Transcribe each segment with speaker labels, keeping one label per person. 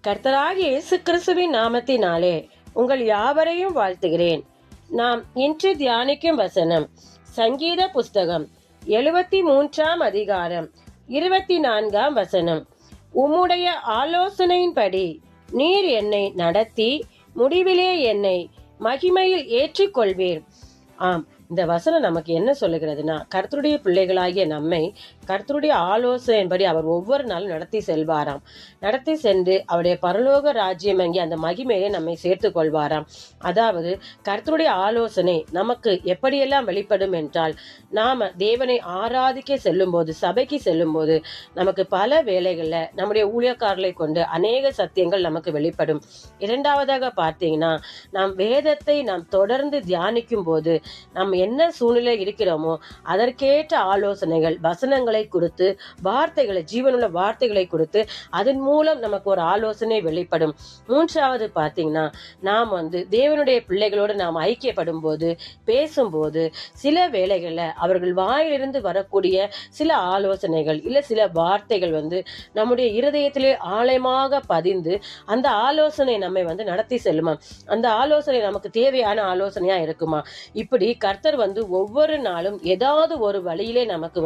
Speaker 1: கர்த்தராகிய இயேசு கிறிஸ்துவின் நாமத்தினாலே உங்கள் யாவரையும் வாழ்த்துகிறேன். நாம் இன்று தியானிக்கும் வசனம் சங்கீத புஸ்தகம் 73 அதிகாரம் 24 வசனம். உம்முடைய ஆலோசனையின்படி நீர் என்னை நடத்தி முடிவிலே என்னை மகிமையில் ஏற்றுக்கொள்வீர். ஆம், இந்த வசனம் நமக்கு என்ன சொல்லுகிறதுனா, கர்த்தருடைய பிள்ளைகளாகிய நம்மை கர்த்தருடைய ஆலோசனையின்படி அவர் ஒவ்வொரு நாளும் நடத்தி செல்வாராம். நடத்தி சென்று அவருடைய பரலோக ராஜ்யம் அங்கே அந்த மகிமையை நம்மை சேர்த்து கொள்வாராம். அதாவது கர்த்தருடைய ஆலோசனை நமக்கு எப்படியெல்லாம் வெளிப்படும் என்றால், நாம தேவனை ஆராதிக்க செல்லும் போது, சபைக்கு செல்லும் போது நமக்கு பல வேளைகளில் நம்முடைய ஊழியக்காரர்களை கொண்டு அநேக சத்தியங்கள் நமக்கு வெளிப்படும். இரண்டாவதாக பார்த்தீங்கன்னா, நாம் வேதத்தை நாம் தொடர்ந்து தியானிக்கும் போது நம்ம என்ன சூழ்நிலை இருக்கிறோமோ அதற்கேற்ற ஆலோசனைகள், வசனங்களை கொடுத்து, வார்த்தைகளை, ஜீவனுள்ள வார்த்தைகளை கொடுத்து அதன் மூலம் நமக்கு ஒரு ஆலோசனை வெளிப்படும். மூன்றாவது பார்த்தீங்கன்னா, நாம் தேவனுடைய பிள்ளைகளோடு நாம் ஐக்கியப்படும் போது, பேசும்போது சில வேளைகளில் அவர்கள் வாயிலிருந்து வரக்கூடிய சில ஆலோசனைகள் இல்லை சில வார்த்தைகள் நம்முடைய இருதயத்திலே ஆழமாக பதிந்து அந்த ஆலோசனை நம்மை நடத்தி செல்லுமா. அந்த ஆலோசனை நமக்கு தேவையான ஆலோசனையா இருக்குமா. இப்படி கர்த்தர் ஒவ்வொரு நாளும் ஏதாவது ஒரு வழியிலே நமக்கு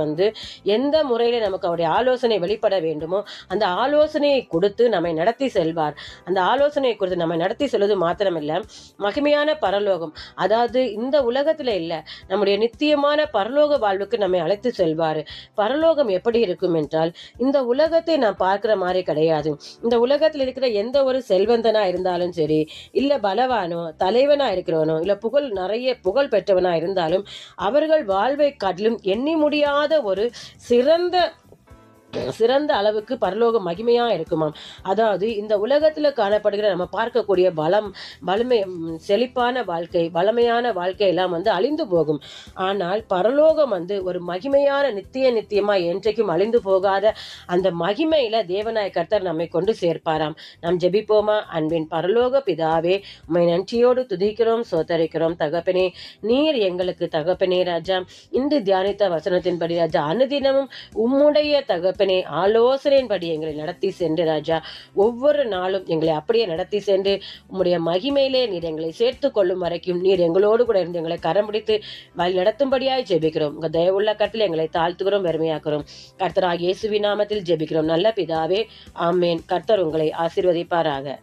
Speaker 1: எந்த முறையிலே நமக்கு அவருடைய ஆலோசனை வெளிப்பட வேண்டுமோ அந்த ஆலோசனையை கொடுத்து நம்மை நடத்தி செல்வார். அந்த ஆலோசனையை கொடுத்து நம்மை நடத்தி செல்வது மாத்திரமில்லை, மகிமையான பரலோகம், அதாவது இந்த உலகத்துல இல்ல, நம்முடைய நித்தியமான பரலோக வாழ்வுக்கு நம்மை அழைத்து செல்வார். பரலோகம் எப்படி இருக்கும் என்றால், இந்த உலகத்தை நாம் பார்க்கிற மாதிரி கிடையாது. இந்த உலகத்தில் இருக்கிற எந்த ஒரு செல்வந்தனா இருந்தாலும் சரி, இல்ல பலவானோ தலைவனா இருக்கிறவனோ இல்ல நிறைய புகழ் பெற்றவனா இருந்தாலும் அவர்கள் வாழ்வை காட்டிலும் எண்ணி முடியாத ஒரு சிறந்த அளவுக்கு பரலோக மகிமையா இருக்குமாம். அதாவது இந்த உலகத்துல காணப்படுகிற நம்ம பார்க்கக்கூடிய வலிமை, செழிப்பான வாழ்க்கை, வளமையான வாழ்க்கை எல்லாம் அழிந்து போகும். ஆனால் பரலோகம் ஒரு மகிமையான நித்தியமா என்றைக்கும் அழிந்து போகாத அந்த மகிமையில தேவனாய கர்த்தர் நம்மை கொண்டு சேர்ப்பாராம். நாம் ஜெபிப்போமா. அன்பின் பரலோக பிதாவே, உம்மை நன்றியோடு துதிக்கிறோம், சோதரிக்கிறோம் தகப்பனே. நீர் எங்களுக்கு தகப்பனே ராஜா, இன்று தியானித்த வசனத்தின்படி ராஜா, அனுதினமும் உம்முடைய தகப்பனே ஆலோசனையின்படி எங்களை நடத்தி சென்று ராஜா, ஒவ்வொரு நாளும் எங்களை அப்படியே நடத்தி சென்று உம்முடைய மகிமையிலே நீர் எங்களை சேர்த்து கொள்ளும் வரைக்கும் நீர் எங்களோடு கூட இருந்து எங்களை கரம் பிடித்து வழி நடத்தும்படியாய் ஜெபிக்கிறோம். உங்க தயவுள்ள கருத்தில் எங்களை தாழ்த்துகிறோம், வெறுமையாக்குறோம். கர்த்தராகிய இயேசுவின் நாமத்தில் ஜெபிக்கிறோம் நல்ல பிதாவே, ஆமேன். கர்த்தர் உங்களை ஆசீர்வதிப்பாராக.